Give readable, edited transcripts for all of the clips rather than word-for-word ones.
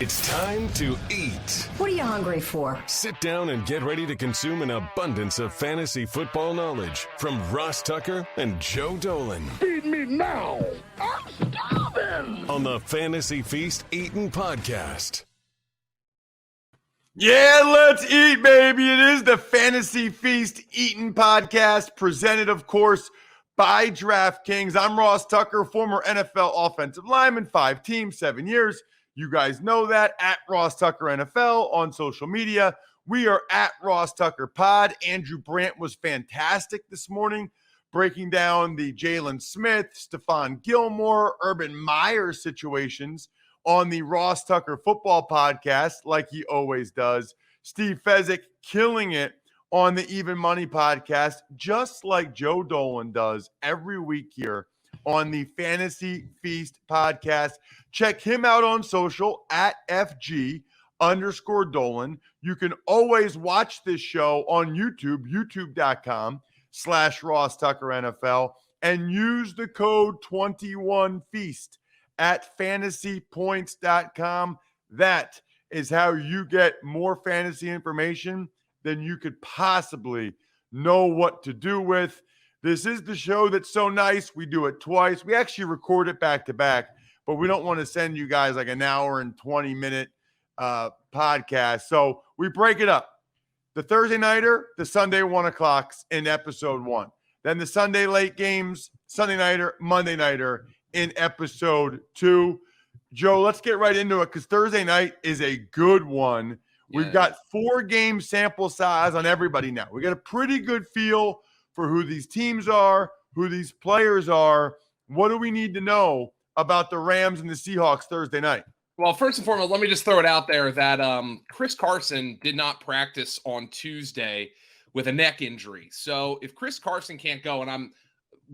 It's time to eat. What are you hungry for? Sit down and get ready to consume an abundance of fantasy football knowledge from Ross Tucker and Joe Dolan. Feed me now. I'm starving. On the Fantasy Feast Eatin' Podcast. Yeah, let's eat, baby. It is the Fantasy Feast Eatin' Podcast, presented, of course, by DraftKings. I'm Ross Tucker, former NFL offensive lineman, 5 teams, 7 years. You guys know that, at Ross Tucker NFL on social media. We are at Ross Tucker Pod. Andrew Brandt was fantastic this morning, breaking down the Jalen Smith, Stephon Gilmore, Urban Meyer situations on the Ross Tucker Football Podcast, like he always does. Steve Fezzik killing it on the Even Money Podcast, just like Joe Dolan does every week here on the Fantasy Feast Podcast. Check him out on social at FG_Dolan. You can always watch this show on YouTube, youtube.com/Ross Tucker NFL, and use the code 21FEAST at fantasypoints.com. That is how you get more fantasy information than you could possibly know what to do with. This is the show that's so nice. We do it twice. We actually record it back to back, but we don't want to send you guys like an hour and 20-minute podcast. So we break it up. The Thursday nighter, the Sunday 1 o'clocks in episode 1. Then the Sunday late games, Sunday nighter, Monday nighter in episode 2. Joe, let's get right into it because Thursday night is a good one. Yeah. We've got 4-game sample size on everybody now. We got a pretty good feel for who these teams are, who these players are. What do we need to know about the Rams and the Seahawks Thursday night? Well, first and foremost, let me just throw it out there that Chris Carson did not practice on Tuesday with a neck injury. So if Chris Carson can't go, and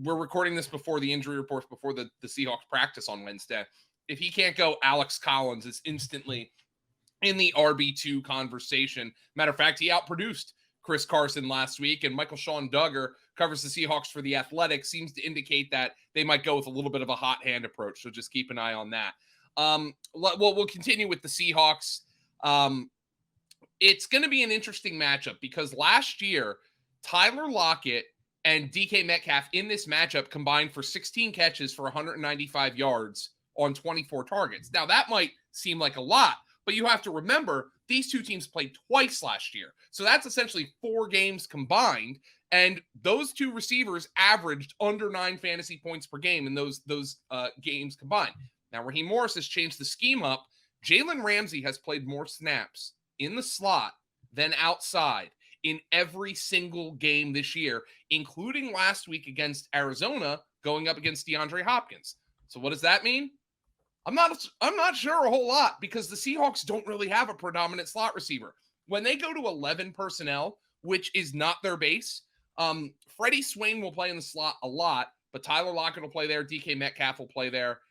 we're recording this before the injury reports, before the Seahawks practice on Wednesday. If he can't go, Alex Collins is instantly in the RB2 conversation. Matter of fact, he outproduced Chris Carson last week, and Michael Sean Duggar covers the Seahawks for The Athletic, seems to indicate that they might go with a little bit of a hot hand approach. So just keep an eye on that. We'll continue with the Seahawks. It's going to be an interesting matchup because last year, Tyler Lockett and DK Metcalf in this matchup combined for 16 catches for 195 yards on 24 targets. Now, that might seem like a lot, but you have to remember these two teams played twice last year. So that's essentially 4 games combined. And those two receivers averaged under 9 fantasy points per game in those games combined. Now, Raheem Morris has changed the scheme up. Jalen Ramsey has played more snaps in the slot than outside in every single game this year, including last week against Arizona, going up against DeAndre Hopkins. So what does that mean? I'm not sure a whole lot because the Seahawks don't really have a predominant slot receiver. When they go to 11 personnel, which is not their base, Freddie Swain will play in the slot a lot, but Tyler Lockett will play there. DK Metcalf will play there.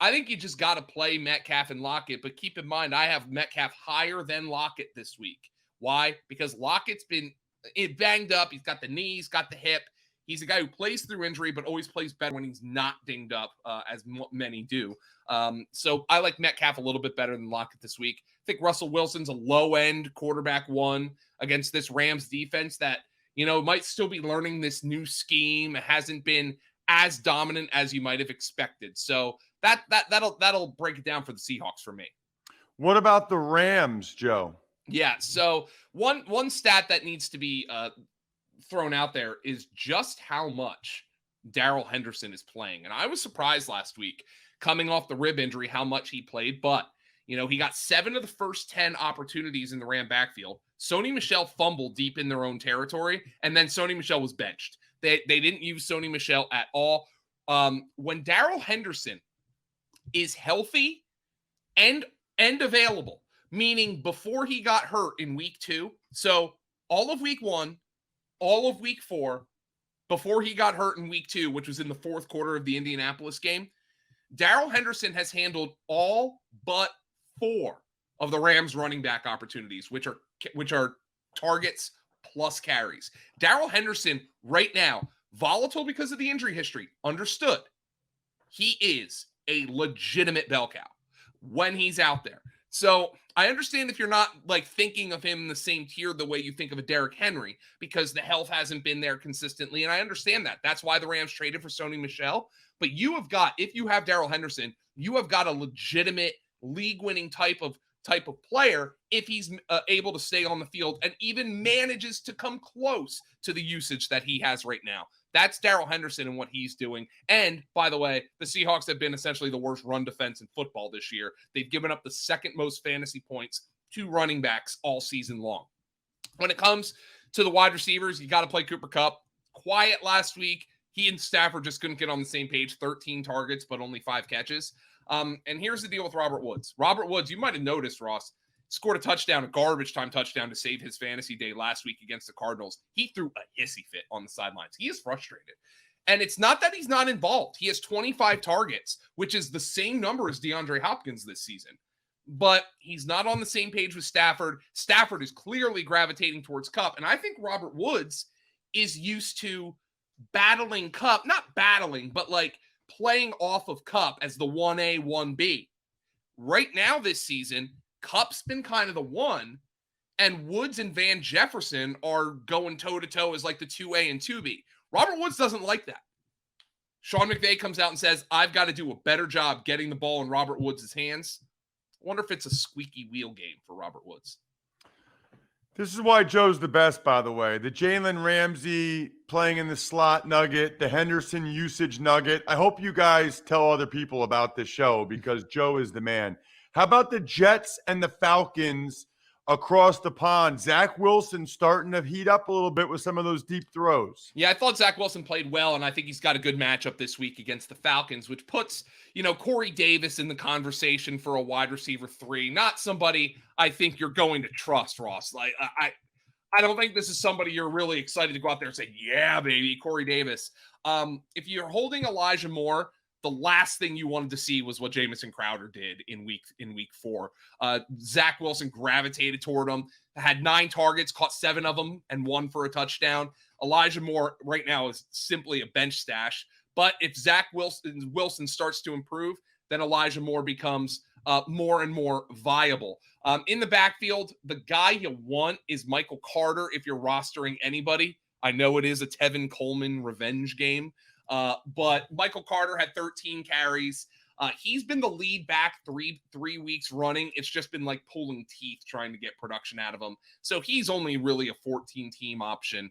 I think you just got to play Metcalf and Lockett, but keep in mind, I have Metcalf higher than Lockett this week. Why? Because Lockett's been banged up. He's got the knee, he's got the hip. He's a guy who plays through injury, but always plays better when he's not dinged up, as many do. So I like Metcalf a little bit better than Lockett this week. I think Russell Wilson's a low-end quarterback 1 against this Rams defense that, might still be learning this new scheme. It hasn't been as dominant as you might have expected. So that'll break it down for the Seahawks for me. What about the Rams, Joe? Yeah, so one stat that needs to be thrown out there is just how much Darrell Henderson is playing. And I was surprised last week coming off the rib injury how much he played, but he got 7 of the first 10 opportunities in the Ram backfield. Sony Michel fumbled deep in their own territory, and then Sony Michel was benched. They didn't use Sony Michel at all. When Darrell Henderson is healthy and available, meaning before he got hurt in week 2, so all of week 1, all of week 4, before he got hurt in week 2, which was in the 4th quarter of the Indianapolis game, Darrell Henderson has handled all but 4 of the Rams running back opportunities, which are targets plus carries. Darrell Henderson right now, volatile because of the injury history, understood. He is a legitimate bell cow when he's out there. So I understand if you're not like thinking of him in the same tier the way you think of a Derrick Henry, because the health hasn't been there consistently. And I understand that. That's why the Rams traded for Sony Michel. But you have got, if you have Darrell Henderson, you have got a legitimate league-winning type of player if he's able to stay on the field and even manages to come close to the usage that he has right now. That's Darrell Henderson and what he's doing. And by the way, the Seahawks have been essentially the worst run defense in football this year. They've given up the second most fantasy points to running backs all season long. When it comes to the wide receivers, you got to play Cooper Kupp. Quiet last week. He and Stafford just couldn't get on the same page. 13 targets, but only 5 catches. And here's the deal with Robert Woods. Robert Woods, you might have noticed, Ross, scored a touchdown, a garbage time touchdown to save his fantasy day last week against the Cardinals. He threw a hissy fit on the sidelines. He is frustrated. And it's not that he's not involved. He has 25 targets, which is the same number as DeAndre Hopkins this season. But he's not on the same page with Stafford. Stafford is clearly gravitating towards Kupp. And I think Robert Woods is used to battling Kupp, not battling, but like playing off of Kupp as the 1A, 1B. Right now this season, Kupp's been kind of the 1, and Woods and Van Jefferson are going toe-to-toe as like the 2A and 2B. Robert Woods doesn't like that. Sean McVay comes out and says, I've got to do a better job getting the ball in Robert Woods' hands. I wonder if it's a squeaky wheel game for Robert Woods. This is why Joe's the best, by the way. The Jalen Ramsey playing in the slot nugget, the Henderson usage nugget. I hope you guys tell other people about this show because Joe is the man. How about the Jets and the Falcons across the pond? Zach Wilson starting to heat up a little bit with some of those deep throws. Yeah, I thought Zach Wilson played well, and I think he's got a good matchup this week against the Falcons, which puts, Corey Davis in the conversation for a wide receiver 3. Not somebody I think you're going to trust, Ross. Like, I don't think this is somebody you're really excited to go out there and say, yeah, baby, Corey Davis. If you're holding Elijah Moore, the last thing you wanted to see was what Jamison Crowder did in week 4. Zach Wilson gravitated toward him, had 9 targets, caught 7 of them, and 1 for a touchdown. Elijah Moore right now is simply a bench stash. But if Zach Wilson starts to improve, then Elijah Moore becomes more and more viable. In the backfield, the guy you want is Michael Carter if you're rostering anybody. I know it is a Tevin Coleman revenge game. But Michael Carter had 13 carries. He's been the lead back three weeks running. It's just been like pulling teeth trying to get production out of him. So he's only really a 14-team option.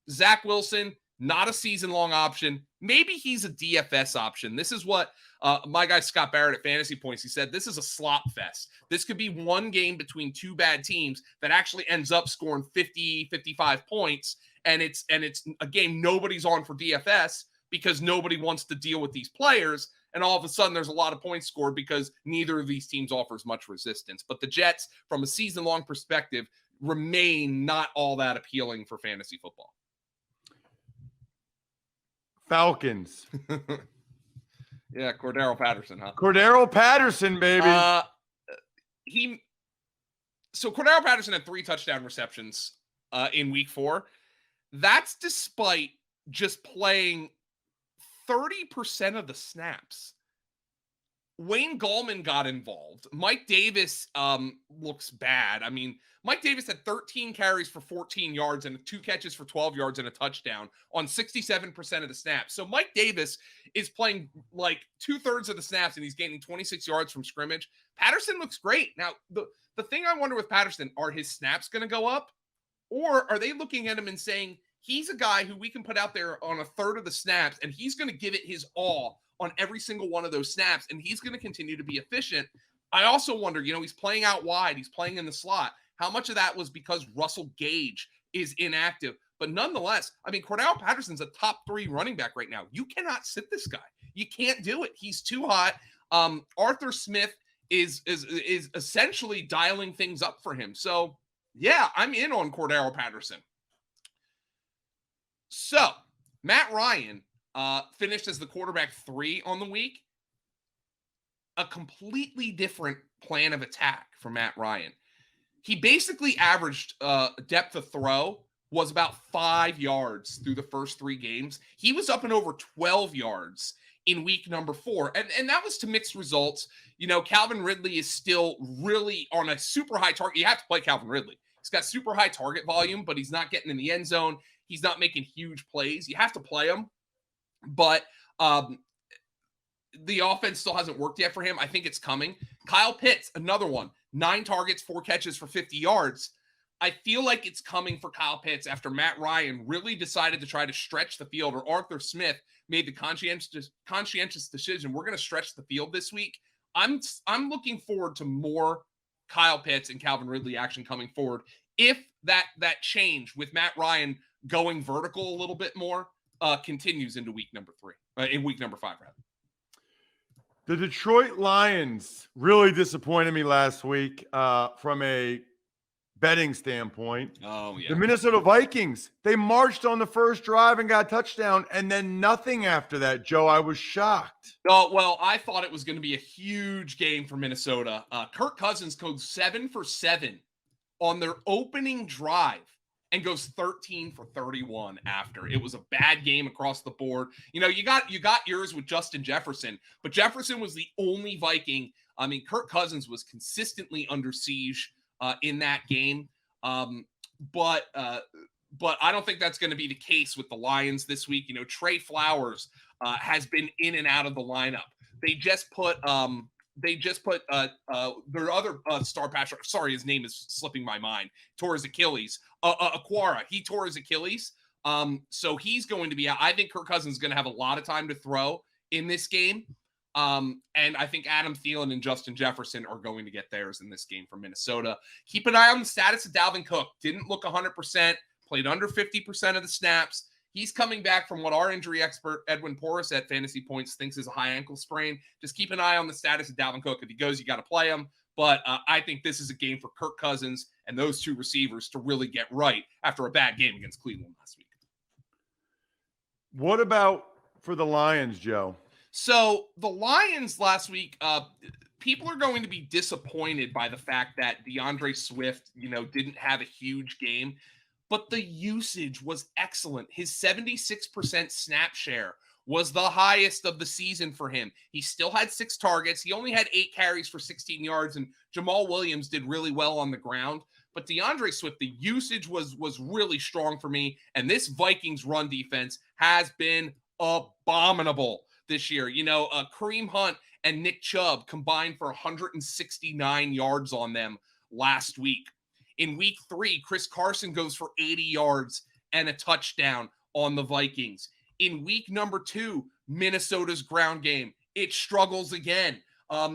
Zach Wilson, not a season-long option. Maybe he's a DFS option. This is what my guy Scott Barrett at Fantasy Points, he said, this is a slop fest. This could be one game between 2 bad teams that actually ends up scoring 50, 55 points. And it's a game nobody's on for DFS because nobody wants to deal with these players. And all of a sudden, there's a lot of points scored because neither of these teams offers much resistance. But the Jets, from a season-long perspective, remain not all that appealing for fantasy football. Falcons. Yeah, Cordero Patterson, huh? Cordero Patterson, baby. So Cordero Patterson had 3 touchdown receptions in week 4. That's despite just playing 30% of the snaps. Wayne Gallman got involved. Mike Davis looks bad. I mean, Mike Davis had 13 carries for 14 yards and 2 catches for 12 yards and a touchdown on 67% of the snaps. So Mike Davis is playing like 2/3 of the snaps and he's gaining 26 yards from scrimmage. Patterson looks great. Now, the thing I wonder with Patterson, are his snaps going to go up? Or are they looking at him and saying, he's a guy who we can put out there on 1/3 of the snaps, and he's going to give it his all on every single one of those snaps, and he's going to continue to be efficient. I also wonder, he's playing out wide. He's playing in the slot. How much of that was because Russell Gage is inactive? But nonetheless, I mean, Cordell Patterson's a top 3 running back right now. You cannot sit this guy. You can't do it. He's too hot. Arthur Smith is essentially dialing things up for him. So, yeah, I'm in on Cordero Patterson. So, Matt Ryan finished as the quarterback 3 on the week. A completely different plan of attack for Matt Ryan. He basically averaged depth of throw was about 5 yards through the first 3 games. He was up and over 12 yards in week number 4. And that was to mixed results. You know, Calvin Ridley is still really on a super high target. You have to play Calvin Ridley. He's got super high target volume, but he's not getting in the end zone. He's not making huge plays. You have to play him. But the offense still hasn't worked yet for him. I think it's coming. Kyle Pitts, another one. 9 targets, 4 catches for 50 yards. I feel like it's coming for Kyle Pitts after Matt Ryan really decided to try to stretch the field, or Arthur Smith made the conscientious decision. We're going to stretch the field this week. I'm looking forward to more Kyle Pitts and Calvin Ridley action coming forward. If that change with Matt Ryan going vertical a little bit more continues into week number 5, rather. The Detroit Lions really disappointed me last week from a betting standpoint. Oh, yeah. The Minnesota Vikings, they marched on the first drive and got a touchdown, and then nothing after that, Joe. I was shocked. Oh, well, I thought it was going to be a huge game for Minnesota. Kirk Cousins goes 7 for 7 on their opening drive and goes 13 for 31 after. It was a bad game across the board. You know, you got yours with Justin Jefferson, but Jefferson was the only Viking. I mean, Kirk Cousins was consistently under siege in that game. But I don't think that's going to be the case with the Lions this week. You know, Trey Flowers has been in and out of the lineup. They just put their other star passer. Sorry, his name is slipping my mind. Tore his Achilles. Aquara. He tore his Achilles. So he's going to be out. I think Kirk Cousins is going to have a lot of time to throw in this game. And I think Adam Thielen and Justin Jefferson are going to get theirs in this game for Minnesota. Keep an eye on the status of Dalvin Cook. Didn't look 100%, played under 50% of the snaps. He's coming back from what our injury expert, Edwin Porras at Fantasy Points, thinks is a high ankle sprain. Just keep an eye on the status of Dalvin Cook. If he goes, you got to play him. But I think this is a game for Kirk Cousins and those two receivers to really get right after a bad game against Cleveland last week. What about for the Lions, Joe? So the Lions last week, people are going to be disappointed by the fact that DeAndre Swift, didn't have a huge game, but the usage was excellent. His 76% snap share was the highest of the season for him. He still had 6 targets. He only had 8 carries for 16 yards, and Jamal Williams did really well on the ground. But DeAndre Swift, the usage was really strong for me, and this Vikings run defense has been abominable this year. Kareem Hunt and Nick Chubb combined for 169 yards on them last week. In week 3, Chris Carson goes for 80 yards and a touchdown on the Vikings. In week number 2, Minnesota's ground game, it struggles again.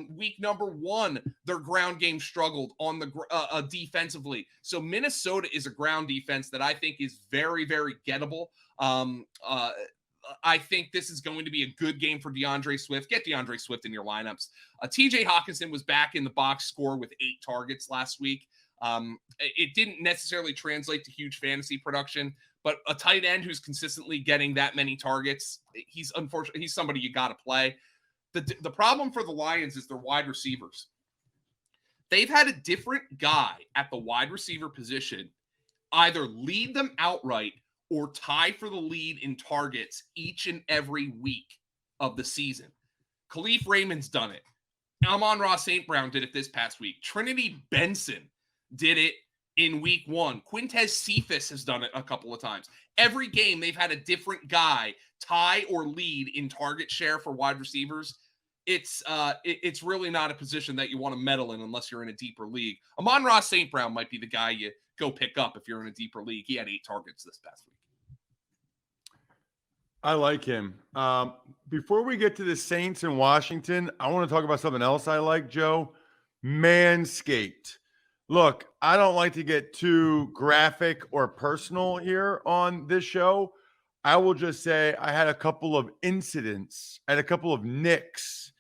Week number 1, their ground game struggled on the defensively. So Minnesota is a ground defense that I think is very, very gettable. I think this is going to be a good game for DeAndre Swift. Get DeAndre Swift in your lineups. TJ Hawkinson was back in the box score with 8 targets last week. It didn't necessarily translate to huge fantasy production, but a tight end who's consistently getting that many targets, he's somebody you got to play. The problem for the Lions is their wide receivers. They've had a different guy at the wide receiver position either lead them outright or tie for the lead in targets each and every week of the season. Khalif Raymond's done it. Amon-Ra St. Brown did it this past week. Trinity Benson did it in week 1. Quintez Cephas has done it a couple of times. Every game, they've had a different guy tie or lead in target share for wide receivers. It's really not a position that you want to meddle in unless you're in a deeper league. Amon-Ra St. Brown might be the guy you go pick up if you're in a deeper league. He had 8 targets this past week. I like him. Before we get to the Saints in Washington, I want to talk about something else I like, Joe. Manscaped. Look, I don't like to get too graphic or personal here on this show. I will just say I had a couple of incidents, I had a couple of nicks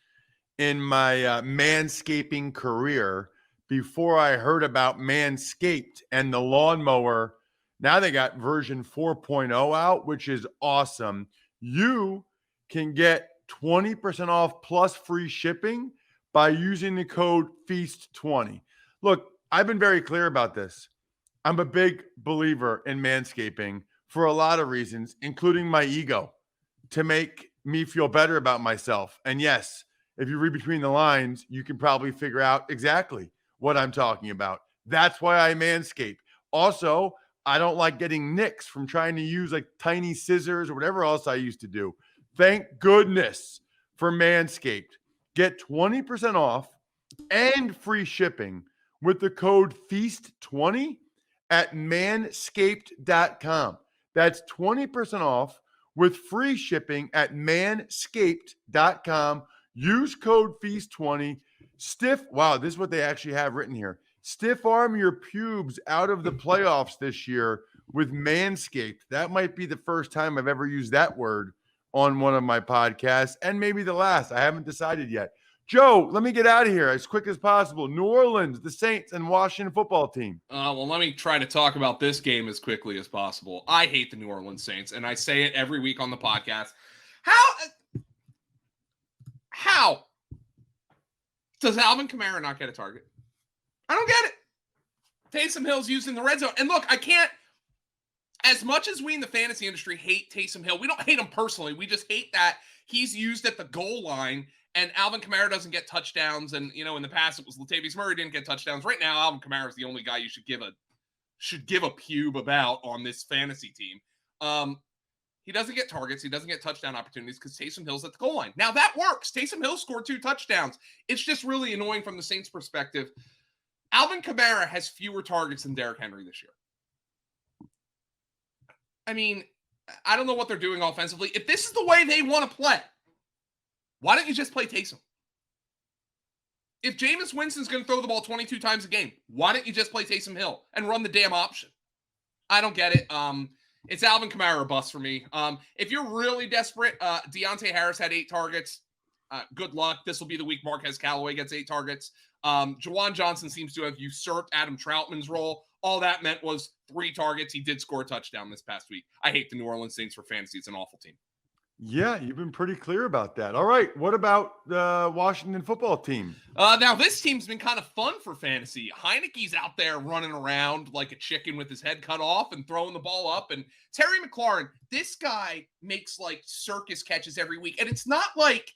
in my manscaping career before I heard about Manscaped and the lawnmower. Now they got version 4.0 out, which is awesome. You can get 20% off plus free shipping by using the code FEAST20. Look, I've been very clear about this. I'm a big believer in manscaping for a lot of reasons, including my ego, to make me feel better about myself. And yes, if you read between the lines, you can probably figure out exactly what I'm talking about. That's why I manscape. Also, I don't like getting nicks from trying to use like tiny scissors or whatever else I used to do. Thank goodness for Manscaped. Get 20% off and free shipping with the code FEAST20 at manscaped.com. That's 20% off with free shipping at manscaped.com. Use code FEAST20. Wow, this is what they actually have written here. Stiff arm your pubes out of the playoffs this year with Manscaped. That might be the first time I've ever used that word on one of my podcasts, and maybe the last. I haven't decided yet. Joe, let me get out of here as quick as possible. New Orleans, the Saints, and Washington football team. Well, let me try to talk about this game as quickly as possible. I hate the New Orleans Saints, and I say it every week on the podcast. How does Alvin Kamara not get a target? I don't get it. Taysom Hill's used in the red zone. And look, I can't, as much as we in the fantasy industry hate Taysom Hill, we don't hate him personally. We just hate that he's used at the goal line and Alvin Kamara doesn't get touchdowns. And, you know, in the past, it was Latavius Murray didn't get touchdowns. Right now, Alvin Kamara is the only guy you should give a pube about on this fantasy team. He doesn't get targets. He doesn't get touchdown opportunities because Taysom Hill's at the goal line. Now, that works. Taysom Hill scored 2 touchdowns. It's just really annoying from the Saints' perspective. Alvin Kamara has fewer targets than Derrick Henry this year. I mean, I don't know what they're doing offensively. If this is the way they want to play, why don't you just play Taysom? If Jameis Winston's going to throw the ball 22 times a game, why don't you just play Taysom Hill and run the damn option? I don't get it. It's Alvin Kamara or bust for me. If you're really desperate, Deontay Harris had 8 targets. Good luck. This will be the week Marquez Callaway gets 8 targets. Jawan Johnson seems to have usurped Adam Troutman's role. All that meant was 3 targets. He did score a touchdown this past week. I hate the New Orleans Saints for fantasy. It's an awful team. Yeah, you've been pretty clear about that. All right. What about the Washington football team? Now, this team's been kind of fun for fantasy. Heineke's out there running around like a chicken with his head cut off and throwing the ball up. And Terry McLaurin, this guy makes like circus catches every week. And it's not like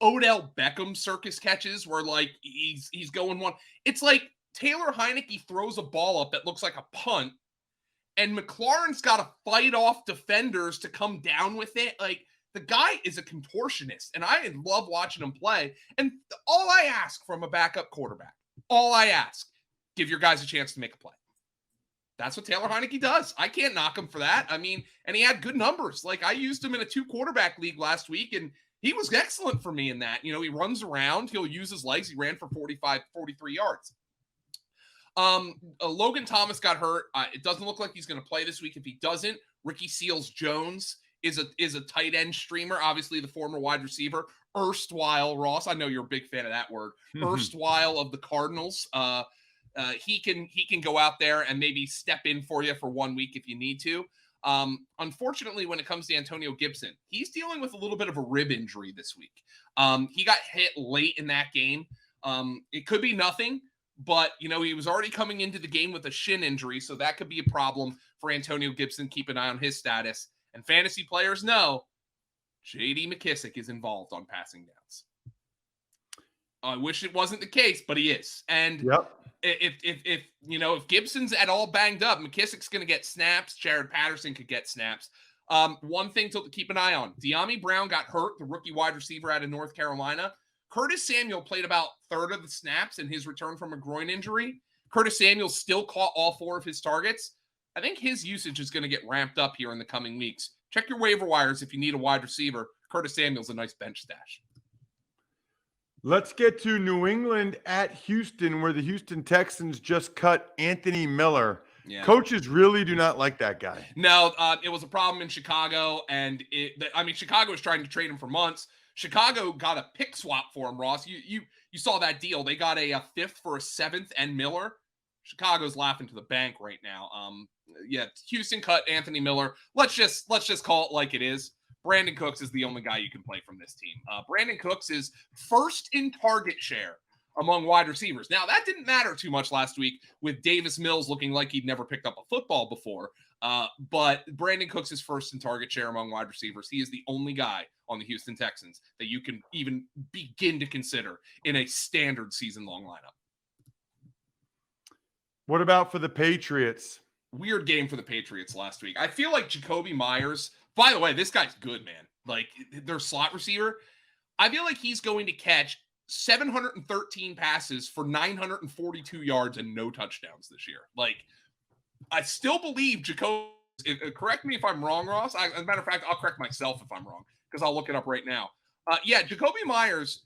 Odell Beckham circus catches where like he's going one. It's like Taylor Heineke throws a ball up that looks like a punt. And McLaurin's got to fight off defenders to come down with it. Like, the guy is a contortionist, and I love watching him play. And all I ask from a backup quarterback, give your guys a chance to make a play. That's what Taylor Heineke does. I can't knock him for that. I mean, and he had good numbers. Like, I used him in a 2-quarterback league last week, and he was excellent for me in that. You know, he runs around. He'll use his legs. He ran for 43 yards. Logan Thomas got hurt. It doesn't look like he's going to play this week. If he doesn't, Ricky Seals-Jones is a tight end streamer, obviously the former wide receiver, erstwhile Ross. I know you're a big fan of that word. Erstwhile of the Cardinals. He can go out there and maybe step in for you for 1 week if you need to. Unfortunately, when it comes to Antonio Gibson, he's dealing with a little bit of a rib injury this week. He got hit late in that game. It could be nothing, but you know, he was already coming into the game with a shin injury, so that could be a problem for Antonio Gibson. Keep an eye on his status. And fantasy players know J.D. McKissick is involved on passing downs. I wish it wasn't the case, but he is. And if Gibson's at all banged up, McKissick's going to get snaps. Jared Patterson could get snaps. One thing to keep an eye on: De'Ami Brown got hurt, the rookie wide receiver out of North Carolina. Curtis Samuel played about 1/3 of the snaps in his return from a groin injury. Curtis Samuel still caught all 4 of his targets. I think his usage is going to get ramped up here in the coming weeks. Check your waiver wires if you need a wide receiver. Curtis Samuel's a nice bench stash. Let's get to New England at Houston, where the Houston Texans just cut Anthony Miller. Yeah. Coaches really do not like that guy. No, it was a problem in Chicago, and Chicago was trying to trade him for months. Chicago got a pick swap for him, Ross. You saw that deal. They got a 5th for a 7th and Miller. Chicago's laughing to the bank right now. Houston cut Anthony Miller. Let's just call it like it is. Brandon Cooks is the only guy you can play from this team. Brandon Cooks is first in target share among wide receivers. Now, that didn't matter too much last week with Davis Mills looking like he'd never picked up a football before. But Brandon Cooks is first in target share among wide receivers. He is the only guy on the Houston Texans that you can even begin to consider in a standard season-long lineup. What about for the Patriots? Weird game for the Patriots last week. I feel like Jacoby Myers, by the way, this guy's good, man. Like, their slot receiver, I feel like he's going to catch 713 passes for 942 yards and no touchdowns this year. Like, I still believe Jacoby, correct me if I'm wrong, Ross. As a matter of fact, I'll correct myself if I'm wrong because I'll look it up right now. Jacoby Myers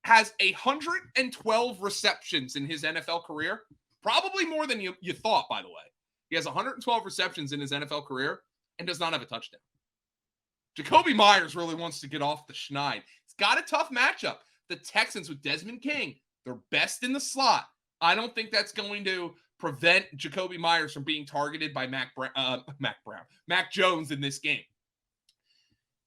has 112 receptions in his NFL career. Probably more than you thought, by the way. He has 112 receptions in his NFL career and does not have a touchdown. Jacoby Myers really wants to get off the schneid. He's got a tough matchup. The Texans with Desmond King, they're best in the slot. I don't think that's going to prevent Jacoby Myers from being targeted by Mac Jones in this game.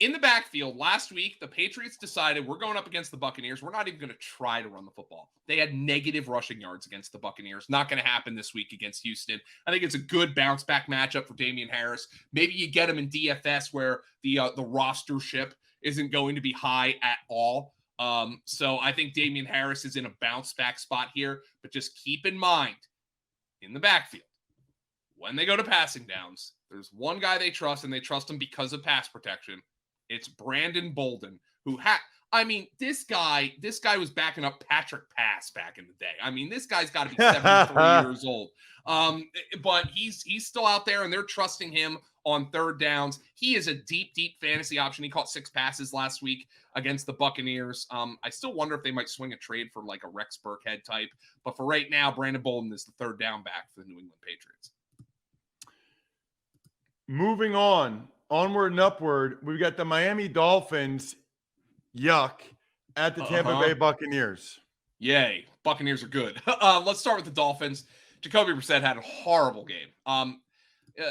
In the backfield, last week, the Patriots decided we're going up against the Buccaneers. We're not even going to try to run the football. They had negative rushing yards against the Buccaneers. Not going to happen this week against Houston. I think it's a good bounce-back matchup for Damian Harris. Maybe you get him in DFS where the rostership isn't going to be high at all. So I think Damian Harris is in a bounce-back spot here. But just keep in mind, in the backfield, when they go to passing downs, there's one guy they trust, and they trust him because of pass protection. It's Brandon Bolden, who this guy was backing up Patrick Pass back in the day. I mean, this guy's got to be 73 years old. But he's still out there, and they're trusting him on third downs. He is a deep fantasy option. He caught 6 passes last week against the Buccaneers. I still wonder if they might swing a trade for like a Rex Burkhead type. But for right now, Brandon Bolden is the third down back for the New England Patriots. Moving on. Onward and upward, we've got the Miami Dolphins, yuck, at the Tampa Bay Buccaneers. Yay. Buccaneers are good. Let's start with the Dolphins. Jacoby Brissett had a horrible game.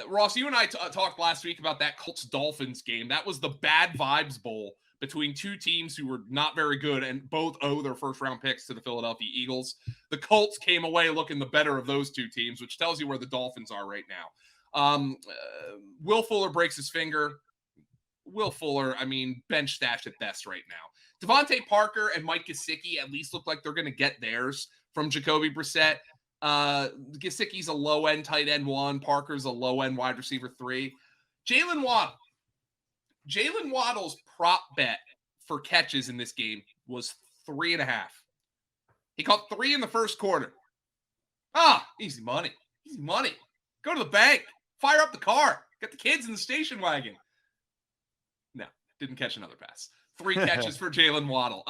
Ross, you and I talked last week about that Colts-Dolphins game. That was the Bad Vibes Bowl between two teams who were not very good and both owe their first-round picks to the Philadelphia Eagles. The Colts came away looking the better of those two teams, which tells you where the Dolphins are right now. Will Fuller breaks his finger. Will Fuller, bench stash at best right now. Devontae Parker and Mike Gesicki at least look like they're going to get theirs from Jacoby Brissett. Gesicki's a low-end tight end 1. Parker's a low-end wide receiver 3. Jalen Waddle's prop bet for catches in this game was 3.5. He caught 3 in the first quarter. Easy money. Easy money. Go to the bank. Fire up the car. Get the kids in the station wagon. No, didn't catch another pass. 3 catches for Jalen Waddle.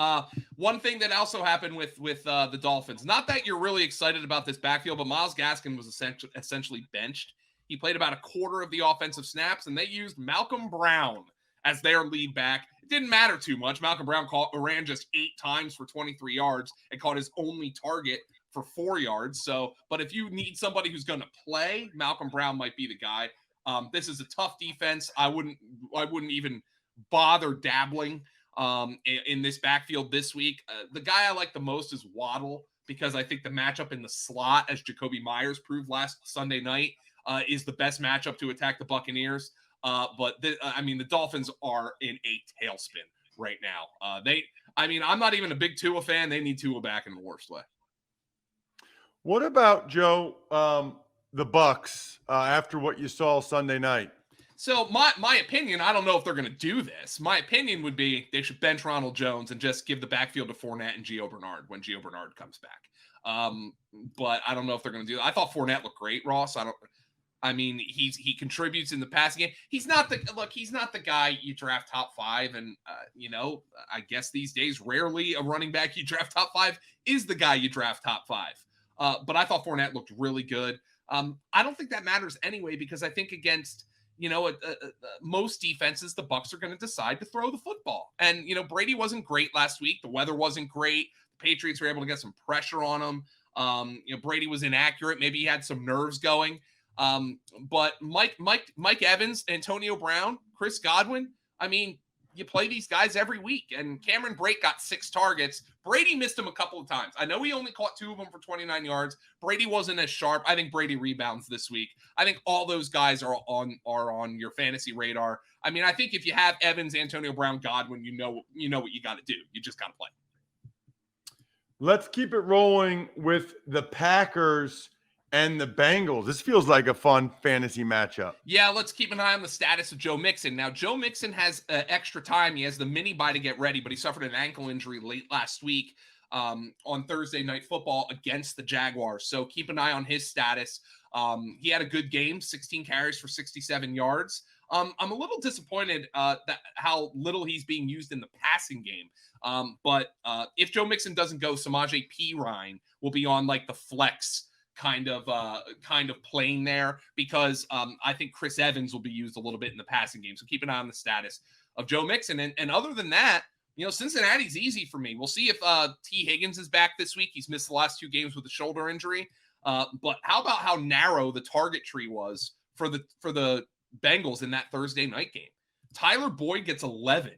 One thing that also happened with the Dolphins, not that you're really excited about this backfield, but Myles Gaskin was essentially benched. He played about a quarter of the offensive snaps, and they used Malcolm Brown as their lead back. It didn't matter too much. Malcolm Brown ran just 8 times for 23 yards and caught his only target for 4 yards. But if you need somebody who's going to play, Malcolm Brown might be the guy. This is a tough defense. I wouldn't even bother dabbling in this backfield this week. The guy I like the most is Waddle, because I think the matchup in the slot, as Jacoby Myers proved last Sunday night, is the best matchup to attack the Buccaneers. But the Dolphins are in a tailspin right now. I'm not even a big Tua fan. They need Tua back in the worst way. What about, Joe, the Bucs after what you saw Sunday night? So my opinion, I don't know if they're going to do this. My opinion would be they should bench Ronald Jones and just give the backfield to Fournette and Gio Bernard when Gio Bernard comes back. But I don't know if they're going to do that. I thought Fournette looked great, Ross. He contributes in the passing game. He's not the guy you draft top 5. And, I guess these days, rarely a running back you draft top 5 is the guy you draft top 5. But I thought Fournette looked really good. I don't think that matters anyway, because I think against, most defenses, the Bucs are going to decide to throw the football. And, Brady wasn't great last week. The weather wasn't great. The Patriots were able to get some pressure on him. Brady was inaccurate. Maybe he had some nerves going. But Mike Evans, Antonio Brown, Chris Godwin, you play these guys every week. And Cameron Brate got 6 targets. Brady missed him a couple of times. I know he only caught 2 of them for 29 yards. Brady wasn't as sharp. I think Brady rebounds this week. I think all those guys are on your fantasy radar. I mean, I think if you have Evans, Antonio Brown, Godwin, you know what you got to do. You just got to play. Let's keep it rolling with the Packers and the Bengals. This feels like a fun fantasy matchup. Yeah, let's keep an eye on the status of Joe Mixon. Now, Joe Mixon has extra time. He has the mini bye to get ready, but he suffered an ankle injury late last week on Thursday Night Football against the Jaguars. So keep an eye on his status. He had a good game, 16 carries for 67 yards. I'm a little disappointed that how little he's being used in the passing game. But if Joe Mixon doesn't go, Samaje Perine will be on like the flex kind of playing there because I think Chris Evans will be used a little bit in the passing game. So keep an eye on the status of Joe Mixon. And other than that, Cincinnati's easy for me. We'll see if T. Higgins is back this week. He's missed the last 2 games with a shoulder injury. But how about how narrow the target tree was for the Bengals in that Thursday night game? Tyler Boyd gets 11.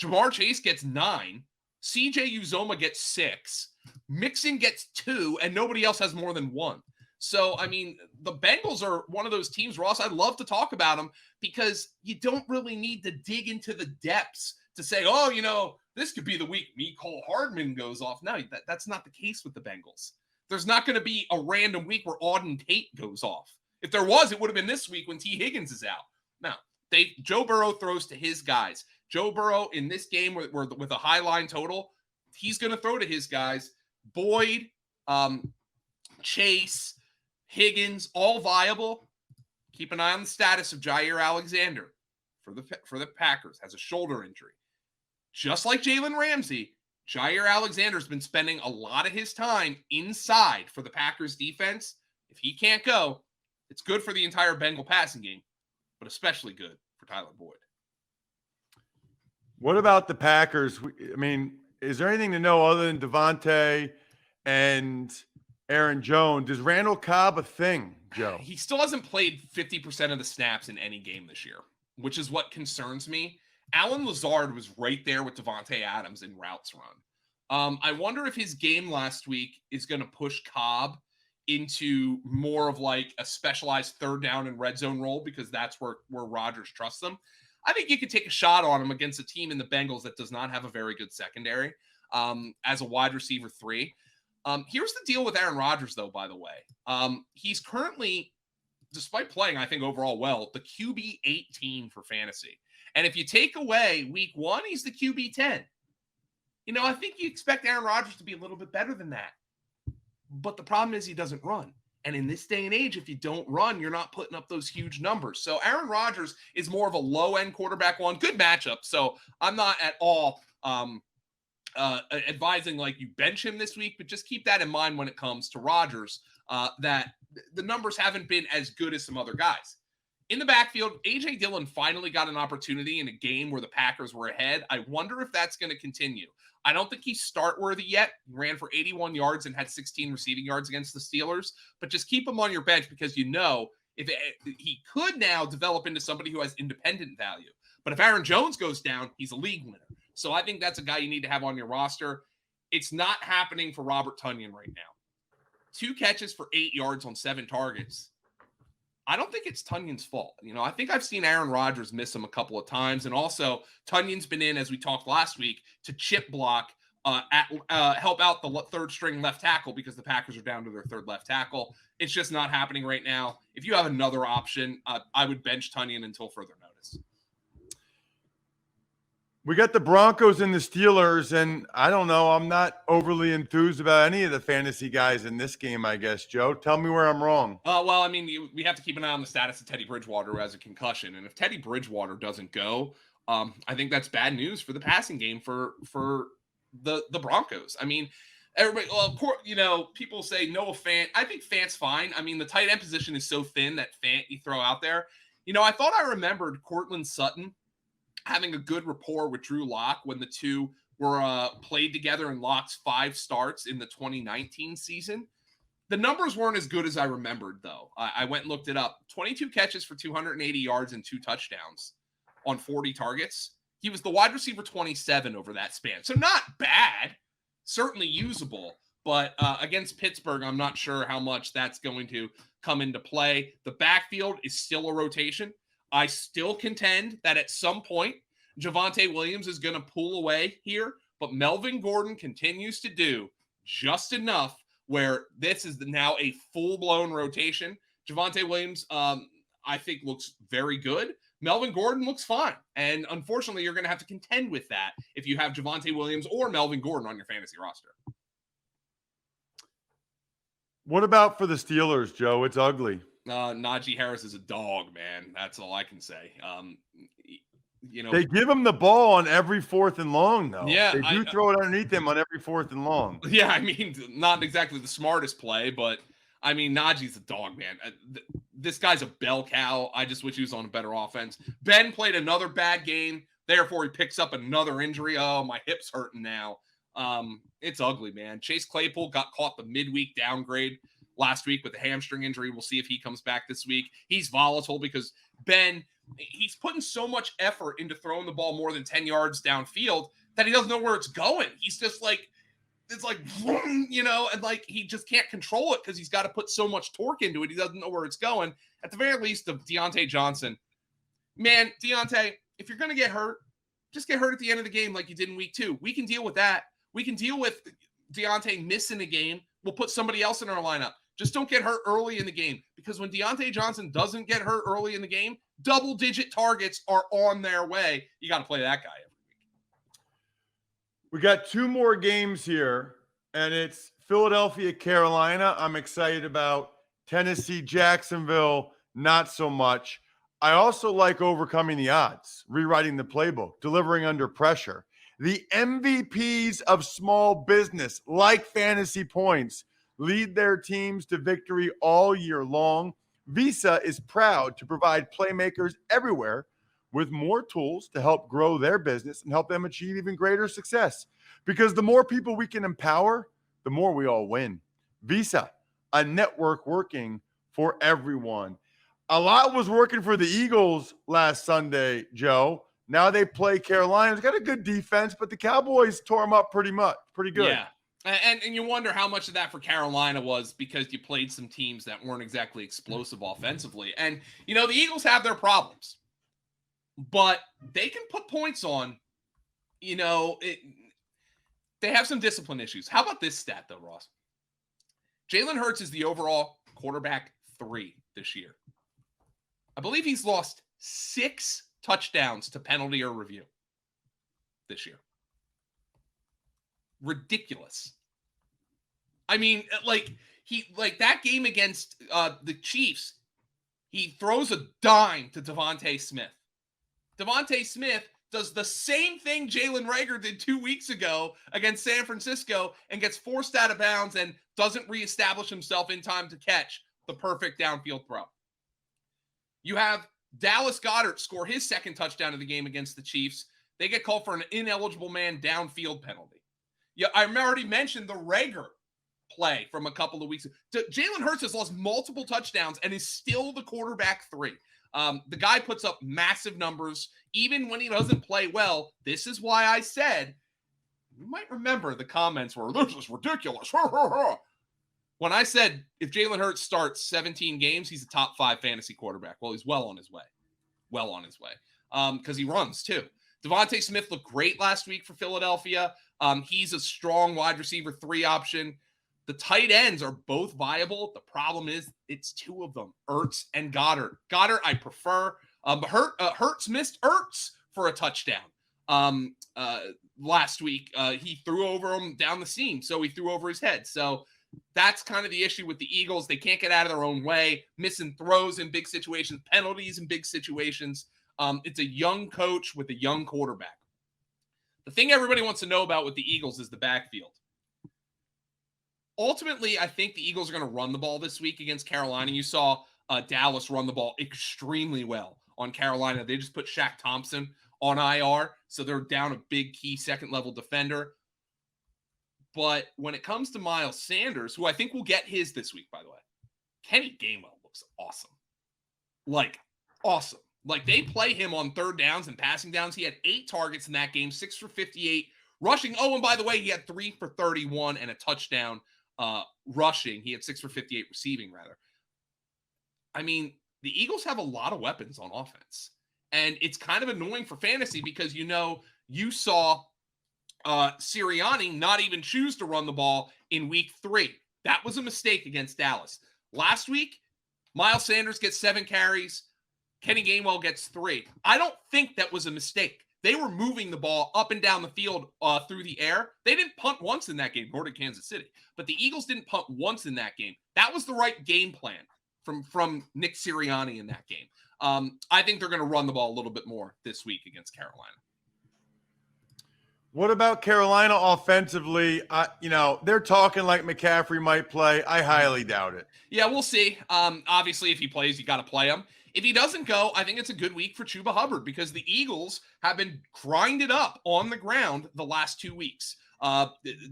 Jamar Chase gets 9. CJ Uzoma gets 6. Mixon gets 2, and nobody else has more than 1. So, I mean, the Bengals are one of those teams, Ross, I'd love to talk about them because you don't really need to dig into the depths to say, this could be the week Mecole Hardman goes off. No, that's not the case with the Bengals. There's not going to be a random week where Auden Tate goes off. If there was, it would have been this week when T. Higgins is out. Now, Joe Burrow throws to his guys. Joe Burrow in this game with a high line total, he's going to throw to his guys. Boyd, Chase, Higgins, all viable. Keep an eye on the status of Jair Alexander for the Packers. Has a shoulder injury. Just like Jalen Ramsey, Jair Alexander's been spending a lot of his time inside for the Packers defense. If he can't go, it's good for the entire Bengal passing game, but especially good for Tyler Boyd. What about the Packers? I mean, is there anything to know other than Devontae and Aaron Jones? Is Randall Cobb a thing, Joe? He still hasn't played 50% of the snaps in any game this year, which is what concerns me. Allen Lazard was right there with Devontae Adams in routes run. I wonder if his game last week is going to push Cobb into more of like a specialized third down and red zone role because that's where Rodgers trusts them. I think you could take a shot on him against a team in the Bengals that does not have a very good secondary as a wide receiver 3. Here's the deal with Aaron Rodgers, though, by the way. He's currently, despite playing, I think, overall well, the QB 18 for fantasy. And if you take away week 1, he's the QB 10. I think you expect Aaron Rodgers to be a little bit better than that. But the problem is he doesn't run. And in this day and age, if you don't run, you're not putting up those huge numbers. So Aaron Rodgers is more of a low-end quarterback one. Good matchup. So I'm not at all advising like you bench him this week, but just keep that in mind when it comes to Rodgers, that the numbers haven't been as good as some other guys. In the backfield, A.J. Dillon finally got an opportunity in a game where the Packers were ahead. I wonder if that's going to continue. I don't think he's start-worthy yet. He ran for 81 yards and had 16 receiving yards against the Steelers. But just keep him on your bench because if he could now develop into somebody who has independent value. But if Aaron Jones goes down, he's a league winner. So I think that's a guy you need to have on your roster. It's not happening for Robert Tonyan right now. 2 catches for 8 yards on 7 targets. I don't think it's Tunion's fault. I think I've seen Aaron Rodgers miss him a couple of times. And also, Tunion's been in, as we talked last week, to chip block, help out the third string left tackle because the Packers are down to their third left tackle. It's just not happening right now. If you have another option, I would bench Tonyan until further notice. We got the Broncos and the Steelers, and I don't know. I'm not overly enthused about any of the fantasy guys in this game, I guess, Joe. Tell me where I'm wrong. We have to keep an eye on the status of Teddy Bridgewater, who has a concussion. And if Teddy Bridgewater doesn't go, I think that's bad news for the passing game for the Broncos. I mean, everybody, people say Noah Fant. I think Fant's fine. I mean, the tight end position is so thin that Fant you throw out there. I thought I remembered Cortland Sutton having a good rapport with Drew Lock when the two were played together in Lock's 5 starts in the 2019 season. The numbers weren't as good as I remembered, though. I went and looked it up. 22 catches for 280 yards and 2 touchdowns on 40 targets. He was the wide receiver 27 over that span. So not bad, certainly usable. But against Pittsburgh, I'm not sure how much that's going to come into play. The backfield is still a rotation. I still contend that at some point, Javonte Williams is going to pull away here, but Melvin Gordon continues to do just enough where this is now a full-blown rotation. Javonte Williams, I think, looks very good. Melvin Gordon looks fine. And unfortunately, you're going to have to contend with that if you have Javonte Williams or Melvin Gordon on your fantasy roster. What about for the Steelers, Joe? It's ugly. Najee Harris is a dog, man. That's all I can say. They give him the ball on every 4th and long, though. Yeah, they do throw it underneath him on every 4th and long. Yeah, I mean, not exactly the smartest play, but I mean, Najee's a dog, man. This guy's a bell cow. I just wish he was on a better offense. Ben played another bad game. Therefore, he picks up another injury. Oh, my hip's hurting now. It's ugly, man. Chase Claypool got caught the midweek downgrade last week with a hamstring injury. We'll see if he comes back this week. He's volatile because Ben, he's putting so much effort into throwing the ball more than 10 yards downfield that he doesn't know where it's going. He's just like, it's like, and like he just can't control it because he's got to put so much torque into it. He doesn't know where it's going. At the very least, of Deontay Johnson. Man, Deontay, if you're going to get hurt, just get hurt at the end of the game like you did in week 2. We can deal with that. We can deal with Deontay missing a game. We'll put somebody else in our lineup. Just don't get hurt early in the game, because when Deontay Johnson doesn't get hurt early in the game, double-digit targets are on their way. You got to play that guy every week. We got 2 more games here, and it's Philadelphia, Carolina. I'm excited about. Tennessee, Jacksonville, not so much. I also like overcoming the odds, rewriting the playbook, delivering under pressure. The MVPs of small business, like Fantasy Points, lead their teams to victory all year long. Visa is proud to provide playmakers everywhere with more tools to help grow their business and help them achieve even greater success. Because the more people we can empower, the more we all win. Visa, a network working for everyone. A lot was working for the Eagles last Sunday, Joe. Now they play Carolina. It's got a good defense, but the Cowboys tore them up pretty good. Yeah. And you wonder how much of that for Carolina was because you played some teams that weren't exactly explosive offensively. And, the Eagles have their problems, but they can put points on, they have some discipline issues. How about this stat, though, Ross? Jalen Hurts is the overall quarterback 3 this year. I believe he's lost 6 touchdowns to penalty or review this year. Ridiculous. I mean, that game against the Chiefs, he throws a dime to Devontae Smith. Devontae Smith does the same thing Jalen Reagor did 2 weeks ago against San Francisco and gets forced out of bounds and doesn't reestablish himself in time to catch the perfect downfield throw. You have Dallas Goedert score his second touchdown of the game against the Chiefs. They get called for an ineligible man downfield penalty. Yeah, I already mentioned the Reagor play from a couple of weeks ago. Jalen Hurts has lost multiple touchdowns and is still the quarterback 3. The guy puts up massive numbers even when he doesn't play well. This is why I said, you might remember the comments were, this is ridiculous. When I said if Jalen Hurts starts 17 games, he's a top 5 fantasy quarterback. Well, he's well on his way. Because he runs too. Devontae Smith looked great last week for Philadelphia. He's a strong wide receiver 3 option. The tight ends are both viable. The problem is it's 2 of them, Ertz and Goddard. Goddard, I prefer. Hurts missed Ertz for a touchdown last week. He threw over him down the seam, so he threw over his head. So that's kind of the issue with the Eagles. They can't get out of their own way, missing throws in big situations, penalties in big situations. It's a young coach with a young quarterback. The thing everybody wants to know about with the Eagles is the backfield. Ultimately, I think the Eagles are going to run the ball this week against Carolina. You saw Dallas run the ball extremely well on Carolina. They just put Shaq Thompson on IR, so they're down a big key second-level defender. But when it comes to Miles Sanders, who I think will get his this week, by the way, Kenny Gainwell looks awesome. Awesome. Like, they play him on third downs and passing downs. He had 8 targets in that game, 6 for 58 rushing. Oh, and by the way, he had 3 for 31 and a touchdown rushing. He had 6 for 58 receiving, rather. I mean, the Eagles have a lot of weapons on offense. And it's kind of annoying for fantasy because, you saw Sirianni not even choose to run the ball in week 3. That was a mistake against Dallas. Last week, Miles Sanders gets 7 carries. Kenny Gainwell gets 3. I don't think that was a mistake. They were moving the ball up and down the field through the air. They didn't punt once in that game, nor did Kansas City. But the Eagles didn't punt once in that game. That was the right game plan from Nick Sirianni in that game. I think they're going to run the ball a little bit more this week against Carolina. What about Carolina offensively? They're talking like McCaffrey might play. I highly doubt it. Yeah, we'll see. Obviously, if he plays, you got to play him. If he doesn't go, I think it's a good week for Chuba Hubbard because the Eagles have been grinded up on the ground the last 2 weeks.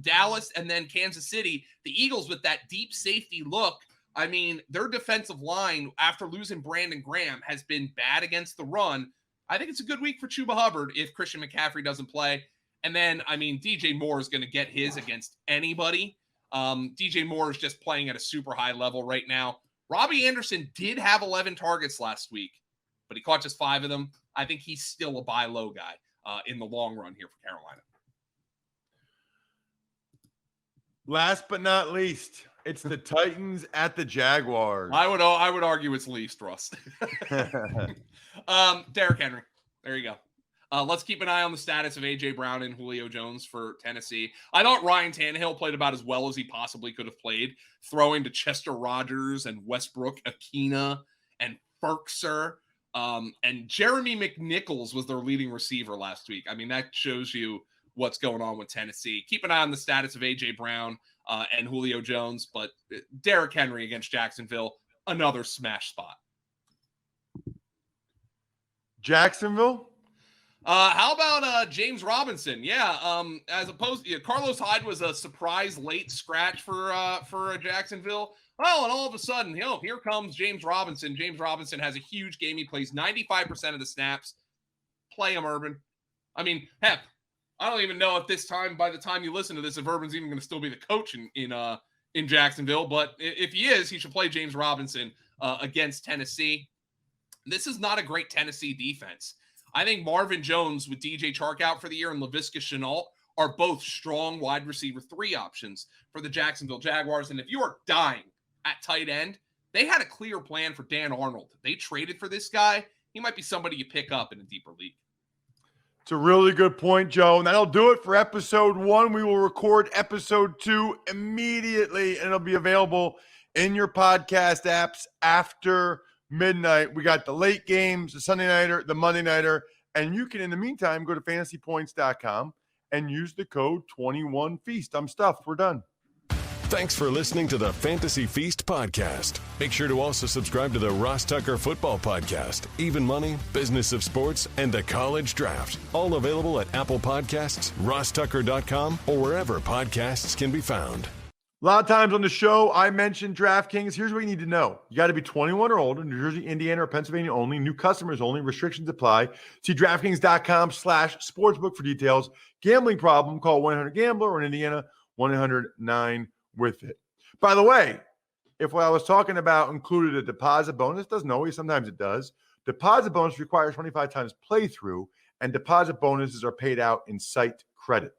Dallas and then Kansas City, the Eagles with that deep safety look. I mean, their defensive line after losing Brandon Graham has been bad against the run. I think it's a good week for Chuba Hubbard if Christian McCaffrey doesn't play. And then, DJ Moore is going to get his against anybody. DJ Moore is just playing at a super high level right now. Robbie Anderson did have 11 targets last week, but he caught just 5 of them. I think he's still a buy low guy in the long run here for Carolina. Last but not least, it's the Titans at the Jaguars. I would argue it's least, Russ. Derrick Henry. There you go. Let's keep an eye on the status of A.J. Brown and Julio Jones for Tennessee. I thought Ryan Tannehill played about as well as he possibly could have played, throwing to Chester Rogers and Westbrook Akina and Ferkser. And Jeremy McNichols was their leading receiver last week. I mean, that shows you what's going on with Tennessee. Keep an eye on the status of A.J. Brown and Julio Jones. But Derrick Henry against Jacksonville, another smash spot. Jacksonville? How about James Robinson? Yeah, as opposed to Carlos Hyde was a surprise late scratch for Jacksonville. Well, and all of a sudden, here comes James Robinson. James Robinson has a huge game. He plays 95% of the snaps. Play him, Urban. I mean, heck, I don't even know by the time you listen to this, if Urban's even going to still be the coach in Jacksonville. But if he is, he should play James Robinson against Tennessee. This is not a great Tennessee defense. I think Marvin Jones with DJ Chark out for the year and Laviska Shenault are both strong wide receiver 3 options for the Jacksonville Jaguars. And if you are dying at tight end, they had a clear plan for Dan Arnold. They traded for this guy. He might be somebody you pick up in a deeper league. It's a really good point, Joe. And that'll do it for episode 1. We will record episode 2 immediately, and it'll be available in your podcast apps after midnight. We got the late games, the Sunday nighter, the Monday nighter, and you can, in the meantime, go to fantasypoints.com and use the code 21Feast. I'm stuffed. We're done. Thanks for listening to the Fantasy Feast podcast. Make sure to also subscribe to the Ross Tucker Football Podcast, Even Money, Business of Sports, and the College Draft. All available at Apple Podcasts, rosstucker.com, or wherever podcasts can be found. A lot of times on the show, I mentioned DraftKings. Here's what you need to know. You got to be 21 or older, New Jersey, Indiana, or Pennsylvania only. New customers only. Restrictions apply. See DraftKings.com/sportsbook for details. Gambling problem, call 1-800-GAMBLER, or in Indiana, 1-800-9-WITH-IT. By the way, if what I was talking about included a deposit bonus, doesn't always, sometimes it does. Deposit bonus requires 25 times playthrough, and deposit bonuses are paid out in site credit.